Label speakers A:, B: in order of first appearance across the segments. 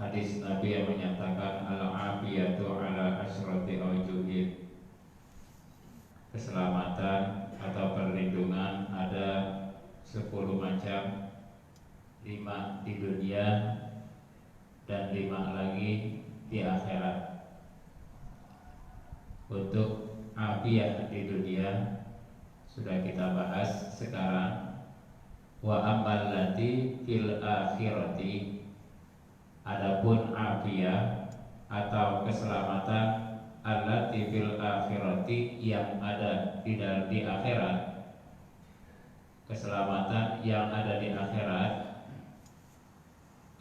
A: hadis Nabi yang menyatakan al-afiyatu ala asyrati awjuhin, keselamatan atau perlindungan ada 10 macam, 5 di dunia dan 5 lagi di akhirat. Untuk afiyah di dunia sudah kita bahas sekarang. Wa ammal lati fil akhirati, adapun afiyah atau keselamatan allati fil akhirati yang ada di akhirat, keselamatan yang ada di akhirat,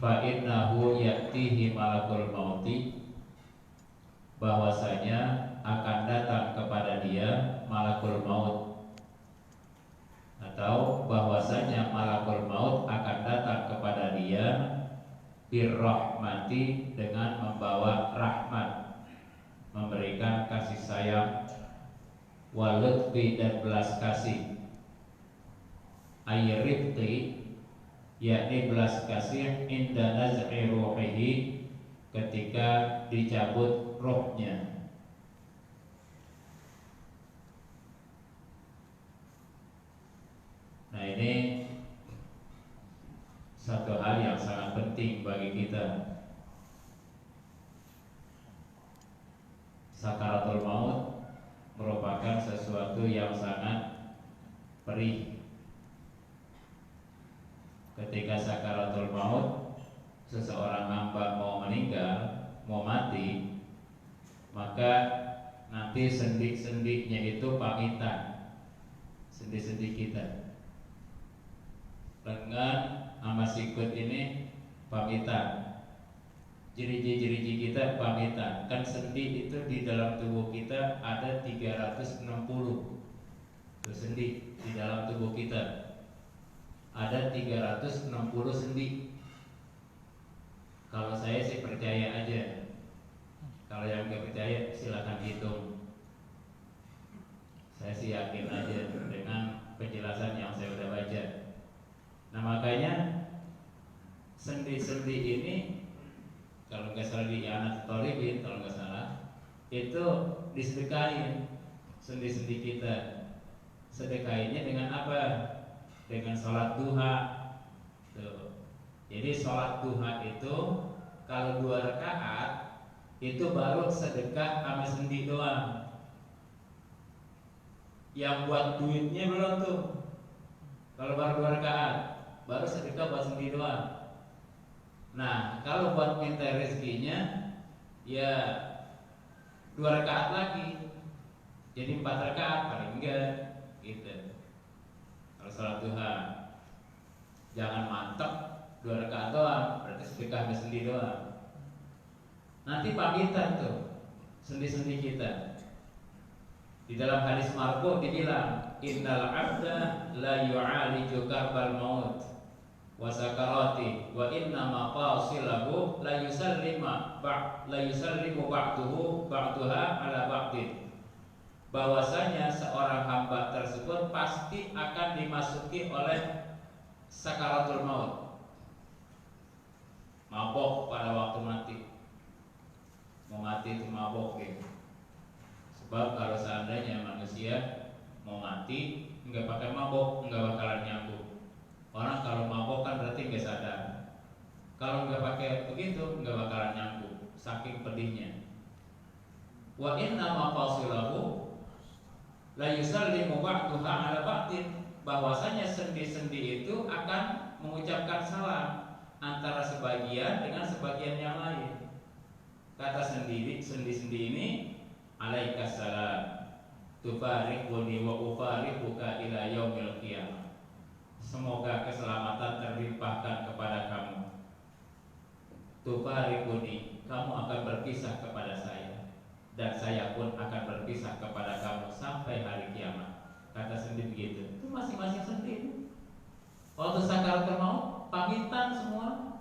A: fa innahu ya'tihi malakul mauti, bahwasanya akan datang kepada dia malakul maut, atau bahwasanya malakul maut akan datang kepada dia birrahmati, dengan membawa rahmat, memberikan kasih sayang, walutfi, dan belas kasih, ayrifti, yakni belas kasih inda naz'i ruhihi, ketika dicabut rohnya. Nah, ini satu hal yang sangat penting bagi kita. Sakaratul maut merupakan sesuatu yang sangat perih. Ketika sakaratul maut, seseorang hamba mau meninggal, mau mati, maka nanti sendi-sendinya itu pamitan, sendi-sendi kita, lengan sama sikut ini pamitan, jeriji-jeriji kita pamitan. Kan sendi itu di dalam tubuh kita ada 360 sendi di dalam tubuh kita. Ada 360 sendi. Kalau saya sih percaya aja. Kalau yang nggak percaya silakan hitung. Saya sih yakin aja dengan penjelasan yang saya udah baca. Nah, makanya sendi-sendi ini, kalau nggak salah di Anas Tolibin, kalau nggak salah, itu disedekahin sendi-sendi kita. Sedekahinnya dengan apa? Dengan sholat duha. Tuh. Jadi sholat duha itu kalau 2 rakaat itu baru sedekah sama sendi doang. Yang buat duitnya belum tuh. Kalau baru 2 rakaat baru sedekah buat sendi doang. Nah, kalau buat minta rezekinya ya 2 rakaat lagi. Jadi 4 rakaat paling enggak gitu. Kalau sholat duha jangan mantep 2 rakaat doang, berarti sedekah sama sendi doang. Nanti pamitan tuh sendi-sendi kita. Di dalam hadis marfu dibilang, innal abda la yu'aliju karbal maut wa sakarati wa inna maqasilahu la yusallimu ba'duha ala ba'din. Bahwasanya seorang hamba tersebut pasti akan dimasuki oleh sakaratul maut, mabok pada waktu mati. Mau mati itu mabok gitu. Sebab kalau seandainya manusia mau mati nggak pakai mabok, nggak bakalan nyambung. Orang kalau mabok kan berarti nggak sadar. Kalau nggak pakai begitu nggak bakalan nyambung, saking pedihnya. Wa inna maqasilahu la yusallimu ba'duha ala ba'din, bahwasanya sendi-sendi itu akan mengucapkan salam antara sebagian dengan sebagian yang lain. Kata sendi-sendi ini, alaikas salam tufariquni wa ufariquka ila yaumil qiyamah. Semoga keselamatan terlimpahkan kepada kamu. Tufariquni, kamu akan berpisah kepada saya, dan saya pun akan berpisah kepada kamu sampai hari kiamat. Kata sendi begitu. Itu masing-masing sendi. Waktu sakaratul maut pamitan semua.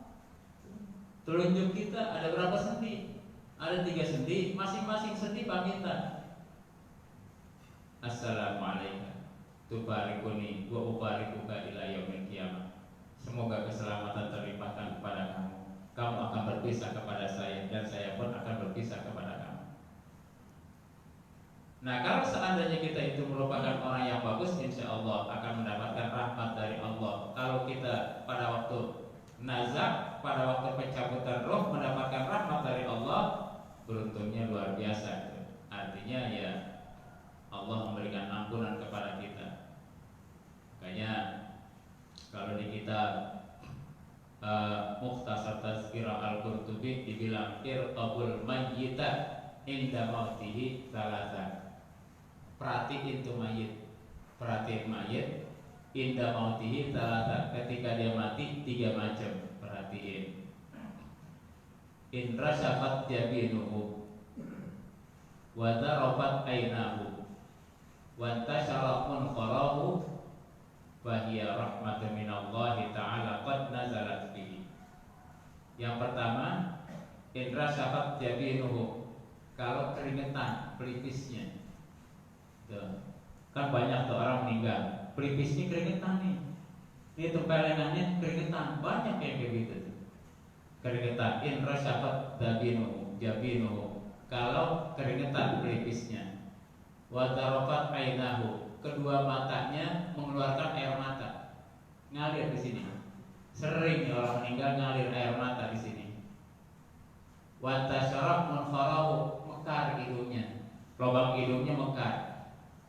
A: Telunjuk kita ada berapa sendi? Ada 3 sendi, masing-masing sendi pamitan. Assalamualaikum tubarikuni wa ubarikuka ila yaumil qiyamah. Semoga keselamatan terlimpahkan kepada kamu. Kamu akan berpisah berpisah kepada saya dan saya pun akan berpisah kepada kamu. Nah, kalau seandainya kita itu merupakan orang yang bagus, insya Allah akan mendapatkan rahmat dari Allah. Kalau kita pada waktu nazak, pada waktu pencabutan roh mendapatkan rahmat dari Allah, beruntungnya luar biasa. Artinya ya Allah memberikan ampunan kepada kita. Makanya kalau di kitab Mukhtasar Tazkirah Al-Qurtubi dibilang irqabul mayyita inda mautihi thalatha. Perhatiin tuh mayit, perhatiin mayit inda mautihi thalatha, ketika dia mati 3 macam. Perhatiin. In rasyafat jabinuhu wa darafat ainahu wa tasyara munqarahu wa hiya rahmatun minallahi ta'ala qad nazalat fihi. Yang pertama, in rasyafat jabinuhu, kalau keringetan pelipisnya. Tuh. Kan banyak tuh orang meninggal, pelipisnya keringetan nih. Ini tempelengannya keringetan, banyak yang kayak gitu tuh. Keringetan, in rasyafat jabinuhu, kalau keringetan pelipisnya. Wa darafat ainahu, kedua matanya mengeluarkan air mata, ngalir di sini. Sering orang meninggal ngalir air mata di sini. Wa tasyarab munkharahu, mekar hidungnya, lubang hidungnya mekar.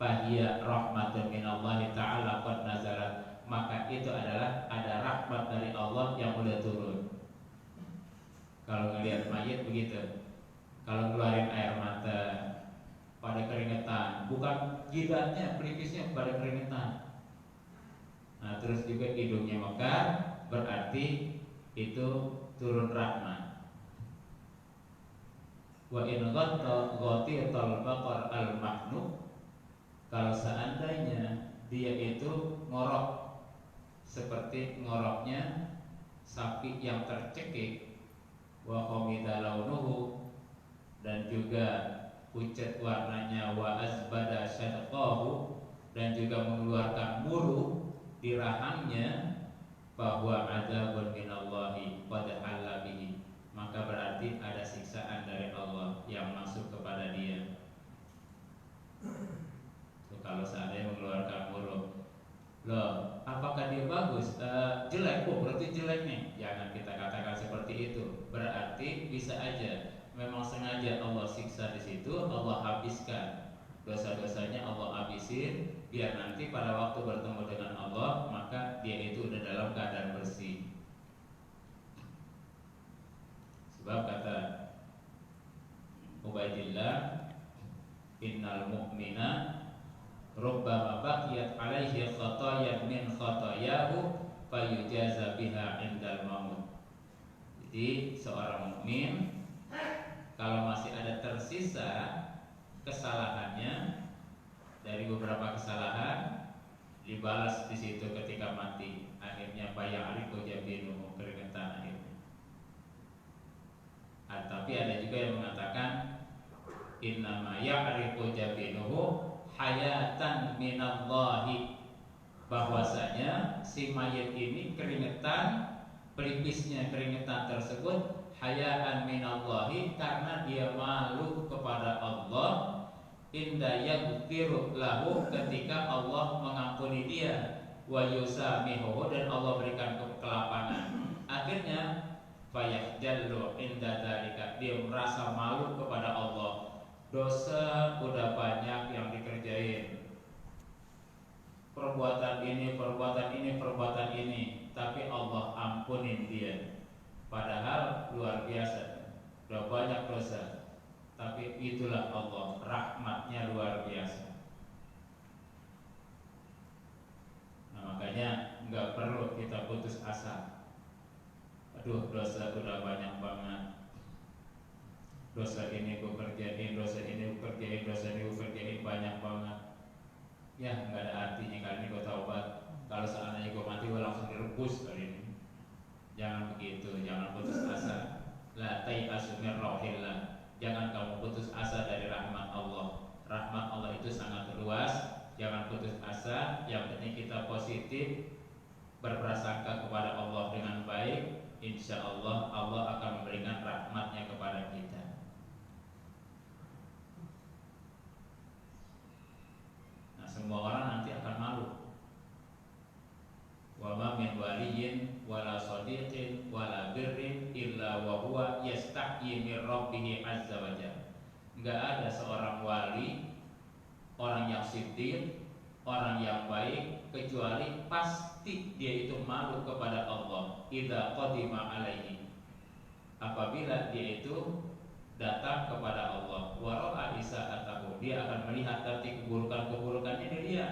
A: Fahiya rahmatun minallahi ta'ala qad nazalat, maka itu adalah ada rahmat dari Allah yang udah turun. Kalau ngelihat mayit begitu, kalau keluarin air mata, pada keringetan, bukan jidatnya, pelipisnya pada keringetan. Nah, terus juga hidungnya mekar, berarti itu turun rahmat. Wa in ghatiyatal baqar al mahnu, kalau seandainya dia itu ngorok seperti ngoroknya sapi yang tercekik, wa qamida launuhu, dan juga pucat warnanya, wa azbada syadqahu, dan juga mengeluarkan muru di rahangnya, bahwa adzabun minallahi qad halla bihi, maka berarti ada siksaan dari Allah yang masuk kepada dia. Kalau seandainya mengeluarkan muru, loh, apakah dia bagus? Jelek, berarti jelek nih. Jangan kita katakan seperti itu. Berarti bisa aja memang sengaja Allah siksa di situ, Allah habiskan dosa-dosanya, Allah habisin, biar nanti pada waktu bertemu dengan Allah maka dia itu udah dalam keadaan bersih. Sebab kata Ubaidillah, innal mu'mina rubbama baqiyat alaihi khatayan min khatayahu fayujaza biha indal maut. Jadi seorang mukmin kalau masih ada tersisa kesalahannya dari beberapa kesalahan, dibalas di situ ketika mati. Akhirnya bayariku jabinu, keringetan akhirnya. Tapi ada juga yang mengatakan innama ya'rifu jabinuhu hayatan minallahi, bahwasanya si mayit ini keringetan, pelipisnya keringetan tersebut hayaan minallahi, karena dia malu kepada Allah, inda yaghfiru lahu, ketika Allah mengampuni dia, wa yusamihu, dan Allah berikan kelapangan. Akhirnya fayahjallu inda dzalika, dia merasa malu kepada Allah. Dosa udah banyak yang dikerjain, perbuatan ini, tapi Allah ampunin dia. Padahal luar biasa, udah banyak dosa, tapi itulah Allah, rahmatnya luar biasa. Nah, makanya nggak perlu kita putus asa. Aduh, dosa udah banyak banget, dosa ini gue kerjain, dosa ini gue kerjain banyak banget. Ya nggak ada artinya kali ini gue taubat. Kalau seandainya gue mati, gue langsung direbus kali ini. Jangan begitu, jangan putus asa. La tai'asu min rauhillah, jangan kamu putus asa dari rahmat Allah. Rahmat Allah itu sangat luas. Jangan putus asa. Yang penting kita positif, berprasangka kepada Allah dengan baik. Insya Allah Allah akan memberikan rahmat huwa yastahyi min rabbih azza wa jalla. Enggak ada seorang wali, orang yang siddiq, orang yang baik, kecuali pasti dia itu malu kepada Allah. Idza qadima alaihi, apabila dia itu datang kepada Allah, wa ra'a isa'atahu, dia akan melihat nanti keburukannya dia.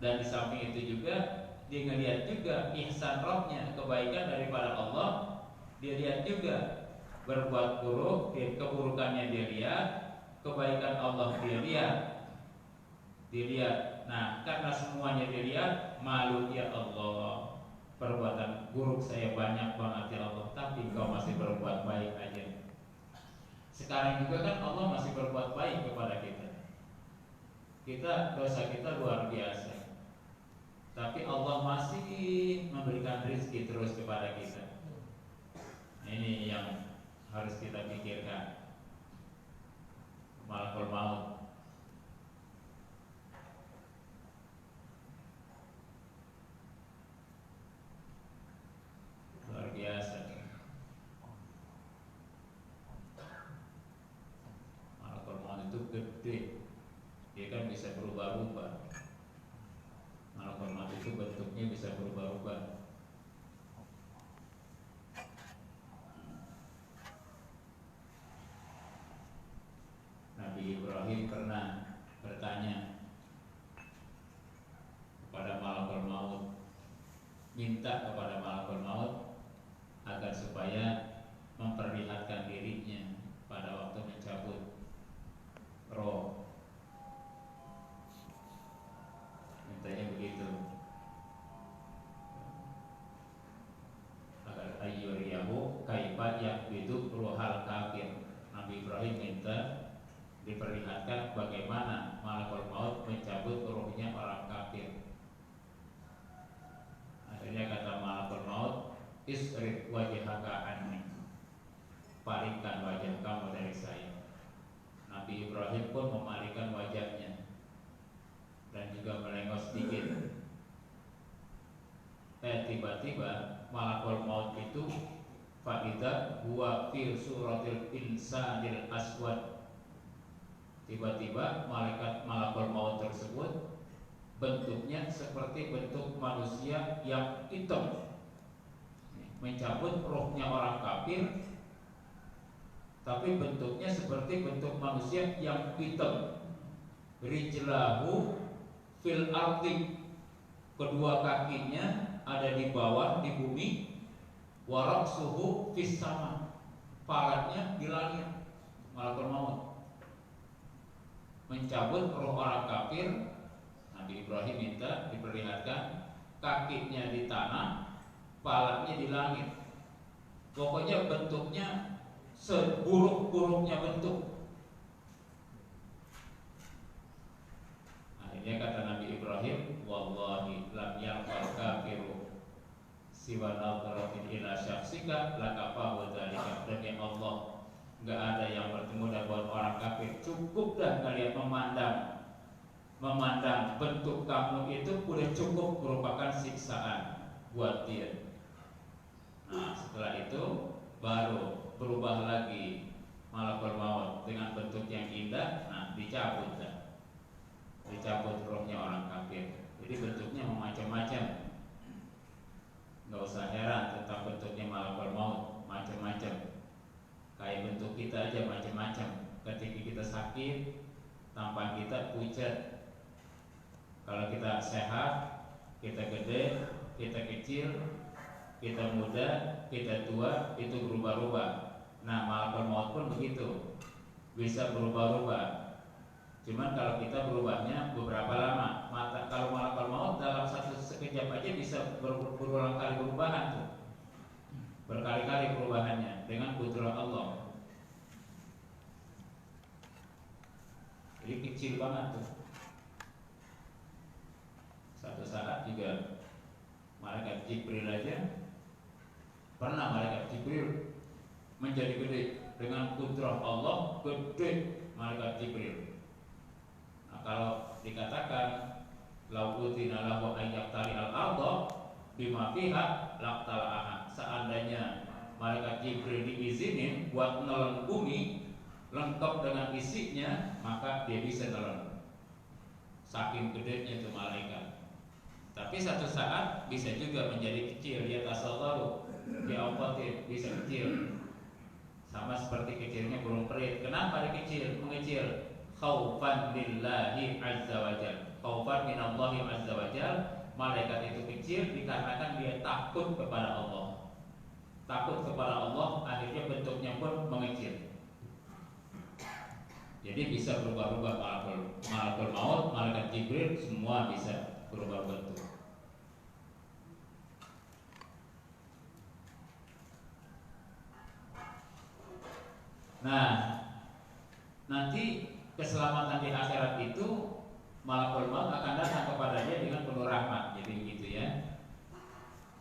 A: Dan di samping itu juga dia ngelihat juga ihsan rohnya, kebaikan daripada Allah. Dia lihat juga berbuat buruk, keburukannya dia lihat, kebaikan Allah dia lihat. Dilihat. Nah, karena semuanya dilihat, malu ya Allah. Perbuatan buruk saya banyak banget ya Allah, tapi Engkau masih berbuat baik aja. Sekarang juga kan Allah masih berbuat baik kepada kita. Dosa kita luar biasa, tapi Allah masih memberikan rezeki terus kepada kita. Ini yang harus kita pikirkan. Malakul maut. Luar biasa. Malakul maut itu gede. Dia kan bisa berubah-ubah. Malakul maut itu bentuknya bisa berubah-ubah. Nabi Ibrahim pernah bertanya kepada malakul maut, minta kepada malakul maut agar supaya memperlihatkan dirinya pada waktu mencabut roh. Mintanya begitu, agar ayyuriyahu kaifa yaqbidu ruhal kafir. Nabi Ibrahim minta diperlihatkan bagaimana malakul maut mencabut ruhnya orang kafir. Akhirnya kata malakul maut, isrif wajhaka anni, palingkan wajah kamu dari saya. Nabi Ibrahim pun memalingkan wajahnya dan juga melengos sedikit. Tiba-tiba malakul maut itu fa'idha huwa fil suratil insanil aswad. Tiba-tiba malakul maut tersebut bentuknya seperti bentuk manusia yang hitam, mencabut rohnya orang kafir, tapi bentuknya seperti bentuk manusia yang hitam. Rijlahu fil ardi, kedua kakinya ada di bawah di bumi, waraksuhu fis sama, paratnya di langit. Malakul maut mencabut roh orang kafir. Nabi Ibrahim minta diperlihatkan kakinya di tanah, palanya di langit. Pokoknya bentuknya seburuk-buruknya bentuk. Akhirnya kata Nabi Ibrahim, wallahi lam yarfal kafiru siwa nadharatin ila syakhsika lakafahu dzalika. Demi Allah, enggak ada yang bertemu dengan orang kafir, cukup dah kalian memandang bentuk kamu itu udah cukup merupakan siksaan buat dia. Nah, setelah itu baru berubah lagi malakul maut dengan bentuk yang indah. Nah, dicabut rohnya orang kafir. Jadi bentuknya macam-macam. Nggak usah heran tentang bentuknya malakul maut, macam-macam. Kayak bentuk kita aja macam-macam. Ketika kita sakit, tampan kita pucat. Kalau kita sehat, kita gede, kita kecil, kita muda, kita tua, itu berubah-ubah. Nah, malakul maut pun begitu, bisa berubah-ubah. Cuman kalau kita berubahnya beberapa lama. Kalau malakul maut dalam sekejap aja bisa berulang kali perubahan tuh, berkali-kali perubahannya dengan kudrah Allah. Jadi kecil banget tuh. Satu saat juga malaikat Jibril aja, pernah malaikat Jibril menjadi gede dengan kudrah Allah, gede malaikat Jibril. Nah, kalau dikatakan lautina lahu ayyaktari al-ardha bima fiha laqtala'aha, seandainya malaikat Jibril diizinin buat nelen bumi lengkap dengan isinya, maka dia bisa nelen. Saking gedenya itu malaikat. Tapi satu saat bisa juga menjadi kecil, dia tasawaru, dia awqatin, bisa kecil. Sama seperti kecilnya burung perit. Kenapa dia kecil? Mengecil. Khaufan lillahi azza wajal. Khaufan minallahi azza wajal. Malaikat itu kecil dikarenakan dia takut kepada Allah. Takut kepada Allah, akhirnya bentuknya pun mengecil. Jadi bisa berubah-ubah malakul maut, malaikat Jibril, semua bisa berubah bentuk. Nah, nanti keselamatan di akhirat itu malakul maut akan datang kepadanya dengan penuh rahmat. Jadi begitu ya.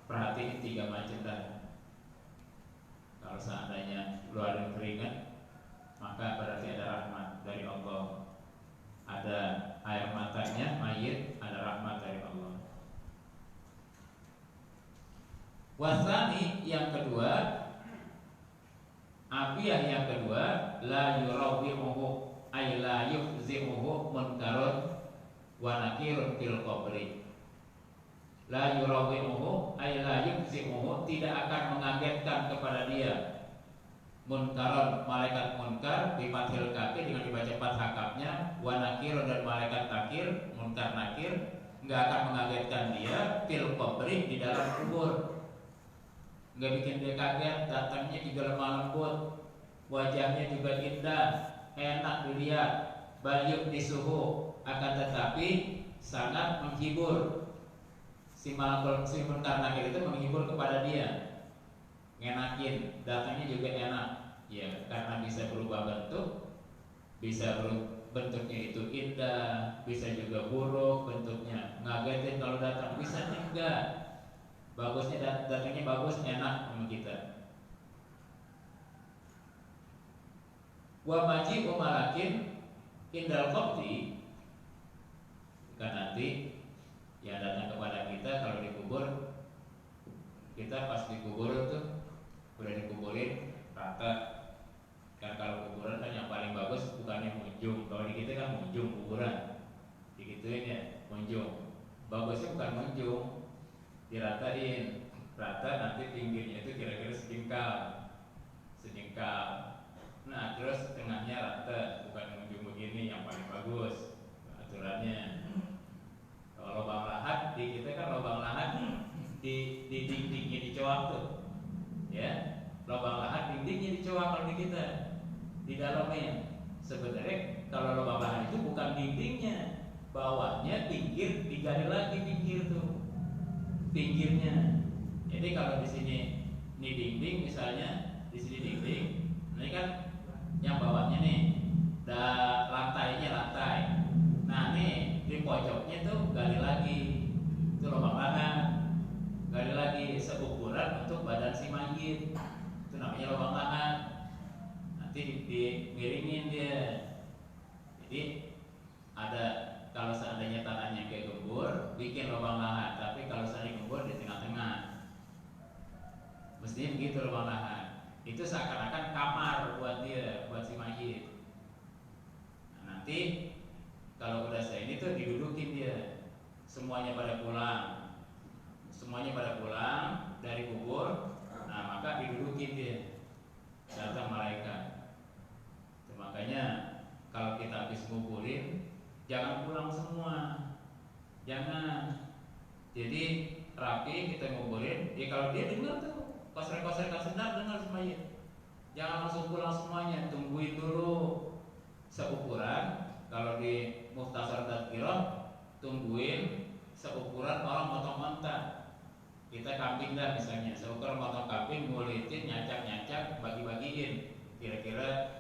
A: Perhatiin 3 macam tadi. Kalau seandainya keluarin keringat, maka berarti ada rahmat dari Allah. Ada air matanya mayit, ada rahmat dari Allah. Wasani yang kedua, abiyah yang kedua, la yurawimuhu ay la yufzimuhu munkarun wa nakirun fil qabri. La yurawimuhu ay la yufzimuhu, tidak akan mengagetkan kepada dia. Munkarun, malaikat munkar difathil kaki dengan dibaca fathah hakapnya, wa nakirun, dan malaikat nakir, munkar nakir, enggak akan mengagetkan dia fil qabri, di dalam kubur. Enggak bikin dia kaget, datangnya juga lemah lembut, wajahnya juga indah, enak dilihat, balyuk disuhu, akan tetapi sangat menghibur. Si munkar nakir itu menghibur kepada dia, ngenakin, datangnya juga enak, ya karena bisa berubah bentuk, bisa bentuknya itu indah, bisa juga buruk bentuknya, ngagetin kalau datang, bisa enggak, bagusnya datangnya bagus, enak sama kita. Wa maji umarakin indal qabdi, kan nanti yang datang kepada kita kalau dikubur, kita pas dikubur tuh udah dikuburin rata. Kan kalau kuburan kan yang paling bagus bukannya munjung, kalau di kita kan munjung kuburan, digituin ya munjung. Bagusnya bukan munjung, diratain rata, nanti tingginya itu kira-kira sejengkal. Nah terus tengahnya rata, bukan munjung begini yang paling bagus aturannya. Kalau lubang lahat di kita kan lubang lahat di dindingnya dicoak tuh, ya lubang lahat dindingnya dicoak kalau di kita, di dalamnya. Sebenarnya kalau lubang lahat itu bukan dindingnya, bawahnya pinggir, digali lagi pinggir tuh, pinggirnya. Jadi kalau di sini ini dinding misalnya, di sini dinding, ini kan yang bawahnya nih, lantainya lantai. Nah nih di pojoknya tuh gali lagi, itu lubang lahat, gali lagi seukuran untuk badan si mayit, itu namanya lubang lahat. Nanti dimiringin dia. Jadi ada, kalau seandainya tanahnya kayak gembur, bikin lubang lahat. Tapi kalau seandainya gembur di tengah-tengah, mestinya begitu lubang lahat. Itu seakan-akan kamar buat dia, buat si mayit. Nah, nanti kalau udah saya ini tuh didudukin dia, semuanya pada pulang dari kubur. Nah maka didudukin dia, datang malaikat. Makanya kalau kita habis nguburin, jangan pulang semua, jangan. Jadi rapi kita nguburin. Ya kalau dia dengar tuh koser-koser kasendar, dengar semuanya, jangan langsung pulang semuanya, tungguin dulu seukuran. Kalau di Mukhtasar Tadhkirah, tungguin seukuran orang motong onta. Kita kambing dah misalnya, seukuran motong kambing, ngulitin, nyacak-nyacak, bagi-bagiin. Kira-kira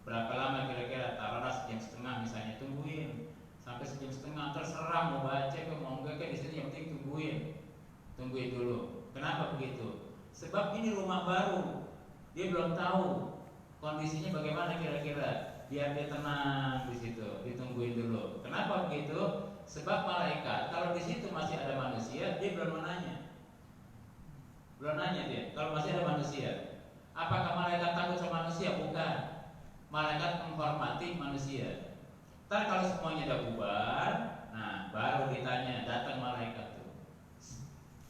A: berapa lama kira-kira? Taruhlah sejam setengah misalnya, tungguin sampai sejam setengah. Terserah mau baca ke mau enggak ke, di sini yang penting tungguin dulu. Kenapa begitu? Sebab ini rumah baru, dia belum tahu kondisinya bagaimana kira-kira. Biar dia tenang di situ, ditungguin dulu. Kenapa begitu? Sebab malaikat kalau di situ masih ada manusia, dia belum nanya dia. Kalau masih ada manusia, dimuliakan, malaikat menghormati manusia. Ntar kalau semuanya udah bubar, nah baru ditanya, datang malaikat tuh.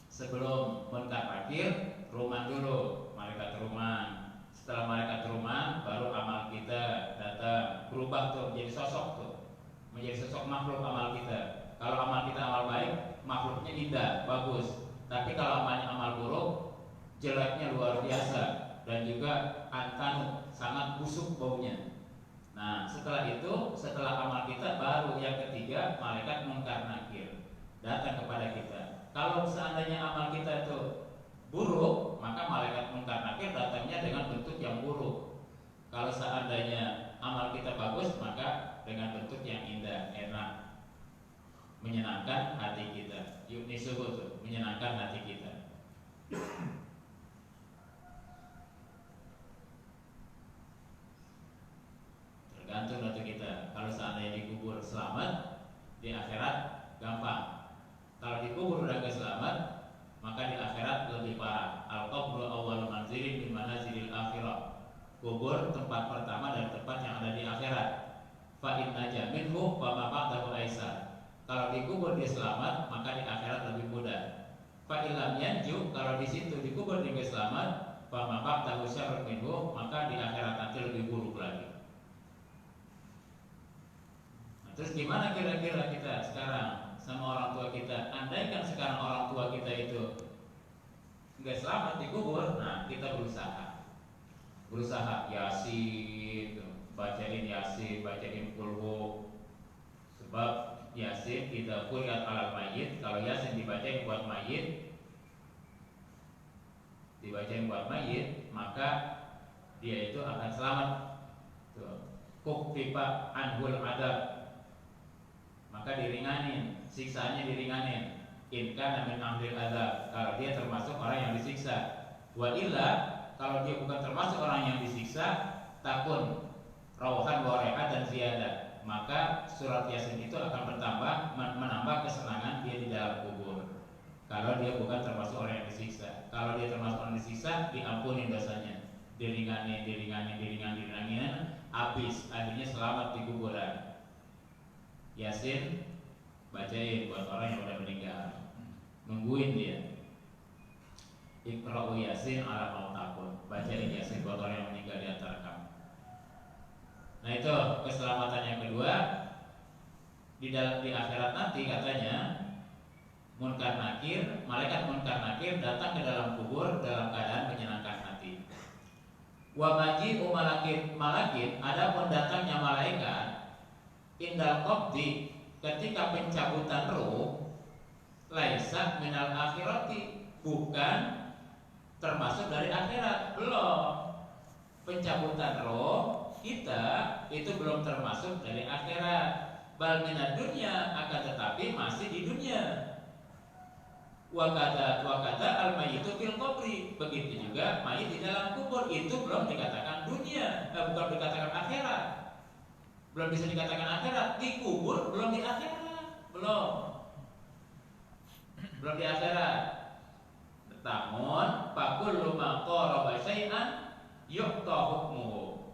A: Sebelum munkar nakir, ruman dulu, malaikat ruman. Setelah malaikat ruman, baru amal kita datang, berubah tuh menjadi sosok tuh, menjadi sosok makhluk amal kita. Kalau amal kita amal baik, makhluknya indah, bagus. Tapi kalau amalnya amal buruk, jeleknya luar biasa dan juga antanu, sangat busuk baunya. Nah, setelah itu, setelah amal kita, baru yang ketiga malaikat munkar nakir datang kepada kita. Kalau seandainya amal kita itu buruk, maka malaikat munkar nakir datangnya dengan bentuk yang buruk. Kalau seandainya amal kita bagus, maka dengan bentuk yang indah, enak, menyenangkan hati kita. Yukni subuh, menyenangkan hati kita. Tergantung dari kita. Kalau seandainya dikubur selamat, di akhirat gampang. Kalau dikubur udah gak selamat, maka di akhirat lebih parah. Al-qabru awwal manzilin min manazilil akhirah. Kubur tempat pertama dan tempat yang ada di akhirat. Fa inna jaminhu wa ma ba'dahu aisar. Kalau dikubur dia selamat, maka di akhirat lebih mudah. Fa illam yanju, kalau di situ dikubur dia selamat, fa ma ba'dahu syarrun minhu, maka di akhirat nanti lebih buruk lagi. Nah, terus gimana kira-kira kita sekarang sama orang tua kita? Andaikan sekarang orang tua kita itu nggak selamat dikubur, nah kita berusaha yasin, bacain yasin, bacain kulhu. Sebab yasin tidak kulihat alal mayit. Kalau yasin dibacain buat mayit, maka dia itu akan selamat. Kuktipa anhul adab, maka diringanin, siksaannya diringanin. Inka min amril adab, kalau dia termasuk orang yang disiksa. Wa illa, kalau dia bukan termasuk orang yang disiksa, takun rauhan wa rehat dan ziyadah, maka surat yasin itu akan bertambah, menambah kesenangan dia di dalam kubur. Kalau dia bukan termasuk orang yang disiksa. Kalau dia termasuk orang yang disiksa, diampuni dosanya, diringanin, habis, akhirnya selamat di kuburan. Yasin bacain buat orang yang udah meninggal, nungguin dia. Iqra'u yasin ala mautakum, bacain yasin buat orang yang meninggal di antara kamu. Nah itu keselamatan yang kedua. Di akhirat nanti katanya munkar nakir, malaikat munkar nakir datang ke dalam kubur dalam keadaan menyenangkan hati. Wa maji'u malakin, adapun datangnya malaikat indal qabdi, ketika pencabutan ruh, laisa minal akhirati, bukan termasuk dari akhirat. Belum, pencabutan roh kita itu belum termasuk dari akhirat. Bal minad dunya, akan tetapi masih di dunia. Wa kata al mayyitu fil qabri, begitu juga mayit di dalam kubur, itu belum dikatakan dunia, bukan dikatakan akhirat. Belum bisa dikatakan akhirat, di kubur belum di akhirat, belum di akhirat. Namun fakullu ma qaraba syai'an yu'ta hukmuhu,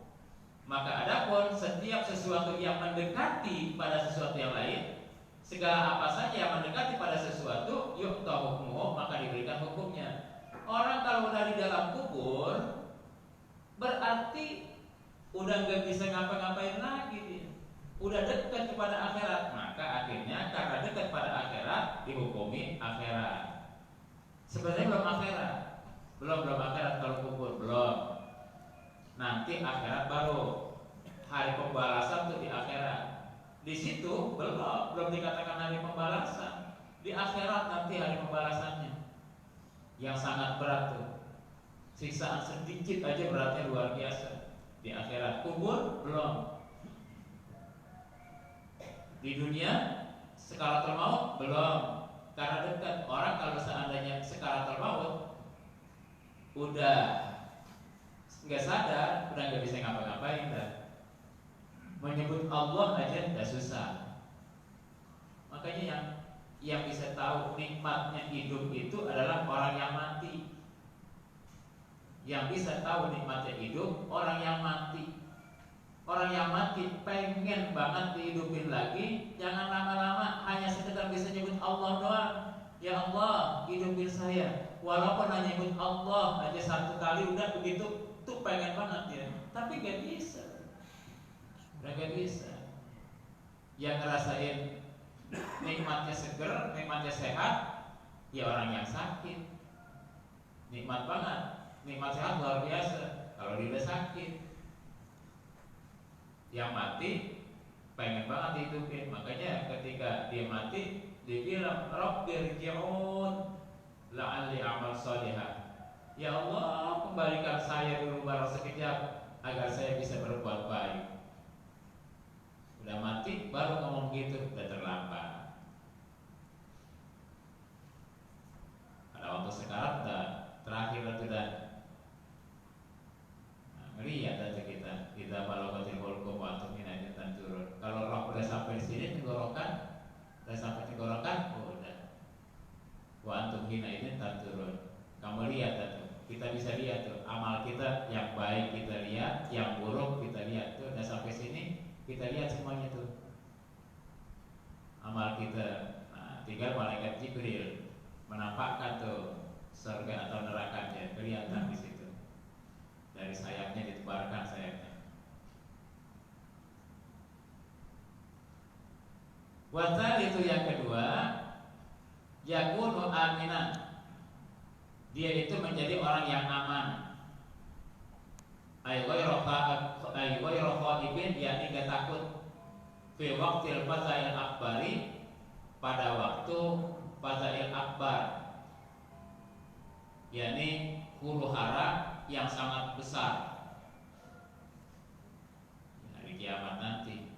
A: maka adapun setiap sesuatu yang mendekati pada sesuatu yang lain, segala apa saja yang mendekati pada sesuatu, yu'ta hukmuhu, maka diberikan hukumnya. Orang kalau udah di dalam kubur, berarti udah nggak bisa ngapa-ngapain lagi dia. Udah dekat kepada akhirat, maka akhirnya karena dekat pada akhirat dihukumi akhirat. Sebenarnya belum akhirat kalau kubur belum. Nanti akhirat baru, hari pembalasan tuh di akhirat. Di situ belum dikatakan hari pembalasan. Di akhirat nanti hari pembalasannya yang sangat berat tuh. Siksaan sedikit aja beratnya luar biasa. Di akhirat, kubur belum. Di dunia sekaratul maut belum, karena dekat. Orang kalau seandainya sekaratul maut udah nggak sadar, udah nggak bisa ngapa-ngapain dah. Menyebut Allah aja udah susah. Makanya yang bisa tahu nikmatnya hidup itu adalah orang yang mati. Yang bisa tahu nikmatnya hidup orang yang mati. Orang yang mati pengen banget dihidupin lagi. Jangan lama-lama hanya sekedar bisa nyebut Allah doang. Ya Allah, hidupin saya. Walaupun hanya nyebut Allah aja satu kali udah begitu, tuh pengen banget ya. Tapi gak bisa. Udah gak bisa. Yang ngerasain nikmatnya seger, nikmatnya sehat, ya orang yang sakit. Nikmat banget. Nikmat sehat luar biasa. Kalau dia udah sakit, yang mati pengen banget dihidupin. Makanya ketika dia mati, dia bilang, Rabbirji'un la'alli amal salihah. Ya Allah, kembalikan saya dulu walau sekejap agar saya bisa berbuat baik. Udah mati baru ngomong gitu, udah terlambat. Pada waktu sekarang udah terakhir sudah. Ngelihat aja kita balagatil hulqum wa antum min ajatan turun. Kalau roh udah sampai di sini tenggorokan, udah sampai tenggorokan, oh udah. Wa antum hina ini turun. Kamu lihat tuh, kita bisa lihat tuh amal kita yang baik kita lihat, yang buruk kita lihat tuh. Udah sampai sini kita lihat semuanya tuh amal kita. Nah, tinggal malaikat Jibril menampakkan tuh surga atau nerakanya kelihatan di situ. Dari sayapnya ditebarkan sayapnya. Wasal itu yang kedua, yakunu aminan. Dia itu menjadi orang yang aman. Ayghayra khaifin, yakni gak takut. Fi waqtil fazail akbari, pada waktu fazail akbar, yakni huru hara yang sangat besar, hari kiamat nanti.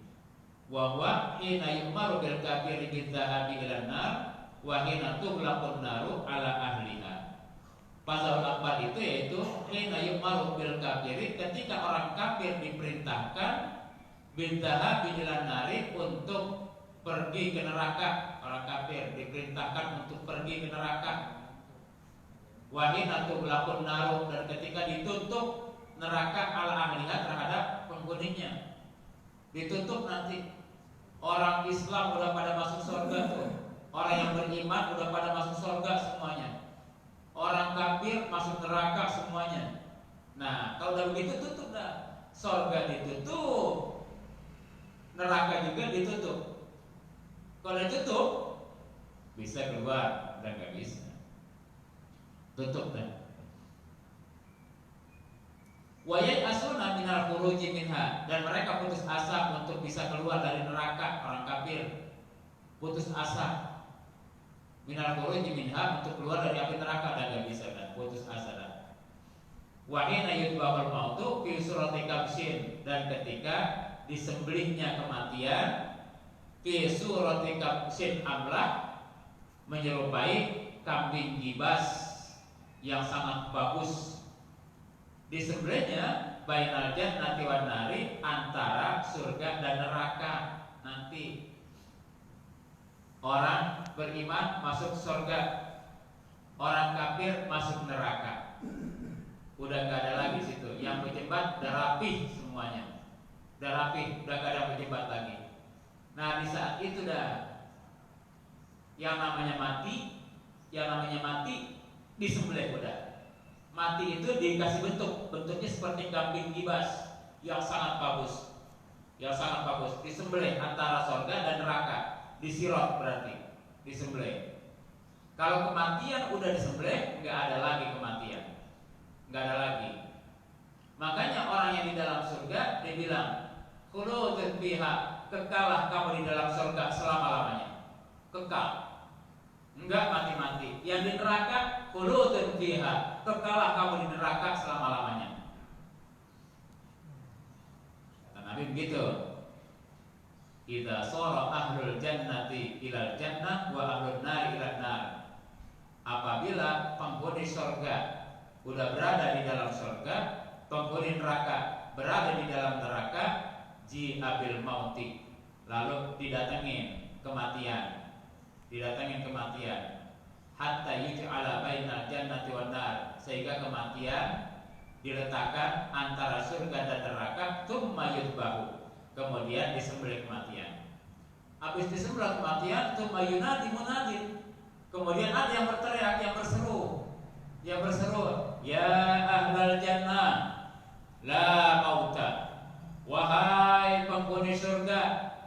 A: Wa huwa hina yu'maru bil kafiri bidzahabi ilan nar wa hina tughlaqun naru ala ahliha. Fazaul akbar itu yaitu hina yu'maru bil kafiri, ketika orang kafir diperintahkan bidzahabi ilan nari, untuk pergi ke neraka. Orang kafir diperintahkan untuk pergi ke neraka. Wahina tughlaqun naru, dan ketika ditutup neraka ala ahliha, terhadap penghuninya. Ditutup nanti. Orang Islam udah pada masuk surga tuh. Orang yang beriman udah pada masuk surga semuanya. Orang kafir masuk neraka semuanya. Nah, kalau udah begitu tutup dah. Surga ditutup, neraka juga ditutup. Kalau ditutup bisa keluar, udah nggak bisa. Tutup dah. Wayat asuna minal khuruji minha, dan mereka putus asa untuk bisa keluar dari neraka. Orang kafir putus asa minal khuruji minha, untuk keluar dari api neraka, dan gak bisa, dan putus asa dah. Wa hina yudbahul mautu fi surati kabsin, dan ketika disembelihnya kematian fi surati kabsin amlah, menyerupai kambing gibas yang sangat bagus. Disembelihnya bainal jannati wan nari, antara surga dan neraka. Nanti orang beriman masuk surga, orang kafir masuk neraka. Udah gak ada lagi situ. Yang berjembat udah rapih semuanya. Udah rapih, udah gak ada berjembat lagi. Nah, di saat itu dah yang namanya mati disembelih udah. Mati itu dikasih bentuknya seperti kambing gibas yang sangat bagus, disembelih antara surga dan neraka, disirot berarti disembelih. Kalau kematian udah disembelih, nggak ada lagi kematian, nggak ada lagi. Makanya orang yang di dalam surga dia bilang, khuludun fiha, kekalah kamu di dalam surga selama-lamanya, kekal. Enggak mati-mati. Yang di neraka, khuludun fiha, kekalah kamu di neraka selama-lamanya. Kata Nabi begitu. Idza shara ahlul jannati ilal jannah wa ahlun nari ilal nar. Apabila penghuni surga udah berada di dalam surga, penghuni neraka berada di dalam neraka, ji'abil mauti, lalu didatengin kematian. Hatta yuj'ala bainal jannati wan nar, sehingga kematian diletakkan antara surga dan neraka, tsumma yudbahu, kemudian disembelih kematian. Habis disembelih kematian, tsumma yunadi munadin, kemudian ada yang berteriak, yang berseru, ya ahlal jannah la mauta, wahai penghuni surga,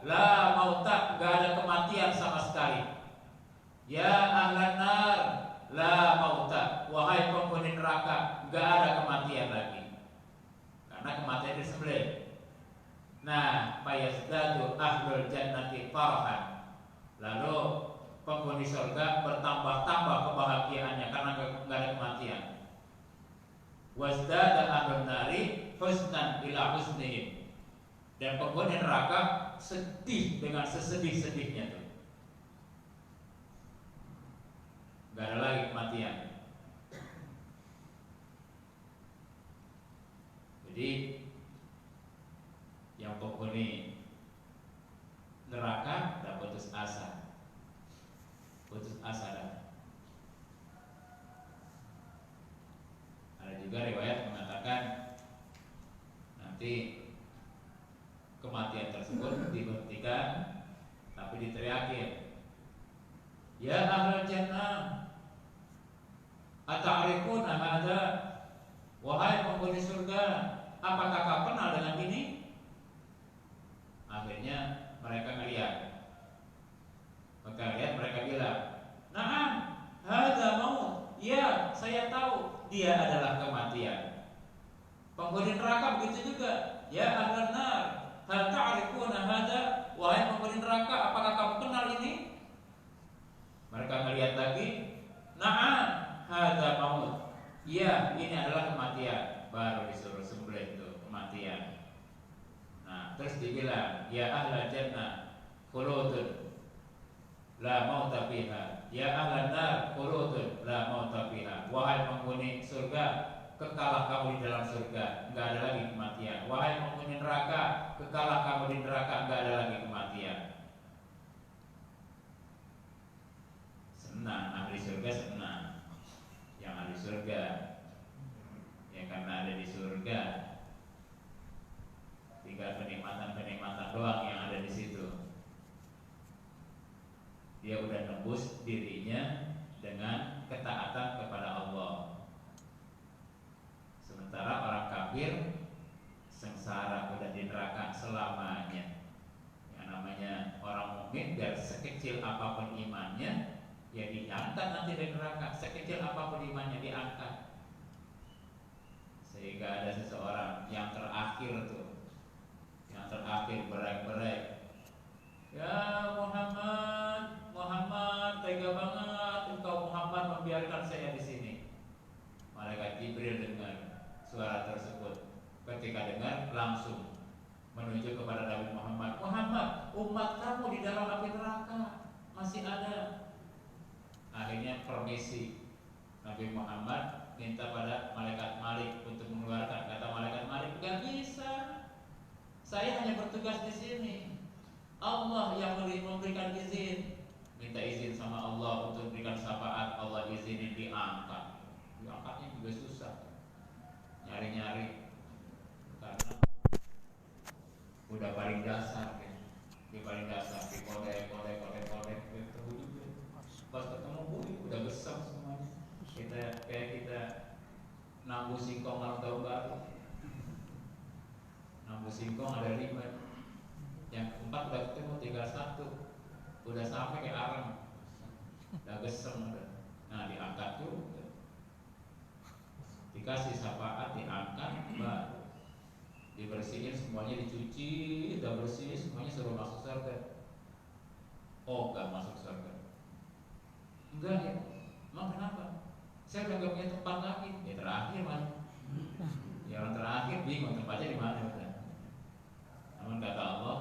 A: la mauta, gak ada kematian sama sekali. Ya ahlan nar la mauta, wahai penghuni neraka, gak ada kematian lagi, karena kematian disembelih. Nah, fayazdadu ahlul jannati farhan, lalu penghuni surga bertambah-tambah kebahagiaannya karena gak ada kematian. Wazdada ahlun nari husnan ila husnihim, dan penghuni neraka sedih dengan sesedih-sedihnya tuh. Gak ada lagi kematian. Jadi yang penghuni neraka dan putus asa dah. Ada juga riwayat mengatakan nanti kematian tersebut diberhentikan, tapi diteriakin, ya ahlul jannah ata'rifuna hadza, wahai penghuni surga, apakah kau kenal dengan ini? Akhirnya mereka ngeliat, mereka bilang, na'am hadza maut, ya saya tahu dia adalah kematian. Penghuni neraka begitu juga, ya ahlan nar hal ta'rifuna hadza, wahai penghuni neraka, apakah kamu kenal ini? Mereka ngeliat lagi, na'am hadza maut, iya ini adalah kematian. Baru disuruh sembelih itu kematian. Nah, terus dibilang, ya ahlal jannah khuludun la mauta fiha, ya ahlan nar khuludun la mauta fiha, wahai penghuni surga, kekalah kamu di dalam surga, enggak ada lagi kematian. Wahai penghuni neraka, kekalah kamu di neraka, enggak ada lagi kematian. Senang, ahli surga senang. Yang ahli surga, ya karena ada di surga, tinggal kenikmatan-kenikmatan doang yang ada di situ. Dia udah nembus dirinya dengan ketaatan kepada Allah. Sementara orang kafir sengsara, udah di neraka selamanya. Yang namanya orang mukmin, biar sekecil apapun imannya, ya diangkat nanti dari neraka. Sekecil apapun imannya diangkat. Sehingga ada seseorang yang terakhir tuh, yang terakhir berai-berai, ya Muhammad, tega banget engkau Muhammad membiarkan saya di sini. Malaikat Jibril dengar suara tersebut. Ketika dengar, langsung menuju kepada Nabi Muhammad. Muhammad, umat kamu di dalam api neraka masih ada. Akhirnya permisi, Nabi Muhammad minta pada malaikat Malik untuk mengeluarkan. Kata malaikat Malik, gak bisa, saya hanya bertugas di sini. Allah yang memberikan izin. Minta izin sama Allah untuk memberikan syafaat, Allah izinin diangkat. Diangkatnya juga susah, nyari-nyari, karena udah paling dasar kan. Di paling dasar, di kode, pas ketemu udah besar semuanya. Kita nanggu singkong malam tahun baru. Nanggu singkong ada 5, yang 4 udah ketemu, tinggal 1 udah sampai ke arang, udah gesem udah. Nah diangkat tuh, dikasih syafaat, diangkat, baru dibersihin semuanya, dicuci, udah bersih semuanya, suruh masuk surga. Oh gak masuk surga. Enggak ya, emang kenapa? Saya udah gak punya tempat lagi. Ya terakhir mas, yang terakhir bingung tempatnya di mana udah. Namun kata Allah,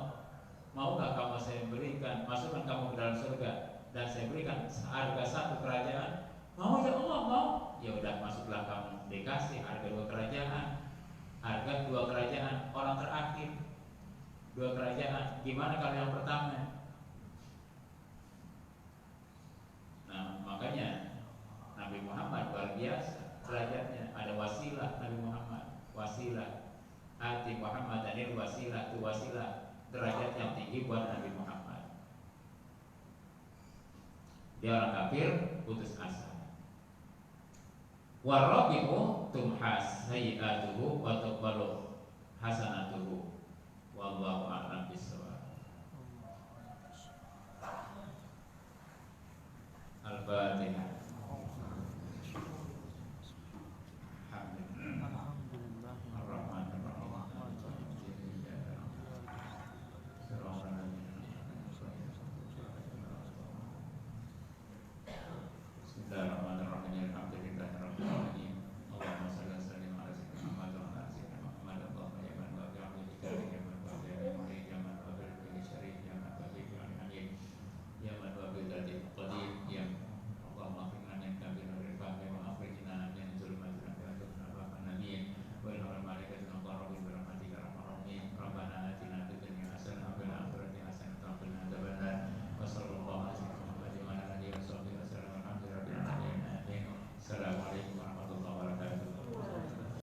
A: mau gak kamu saya berikan, masukkan kamu ke dalam surga, dan saya berikan harga 1 kerajaan? Mau ya Allah, mau. Ya udah masuklah kamu, dikasih harga 2 kerajaan. Harga 2 kerajaan orang terakhir, 2 kerajaan. Gimana kalau yang pertama? Nah makanya Nabi Muhammad luar biasa derajatnya, ada wasilah Nabi Muhammad. ati Muhammadanil wasilah, tu wasilah derajat yang tinggi buat Nabi Muhammad. Dia orang kafir, putus asa. Warabi'u tumhas sayi'atuhu wa tuqbalu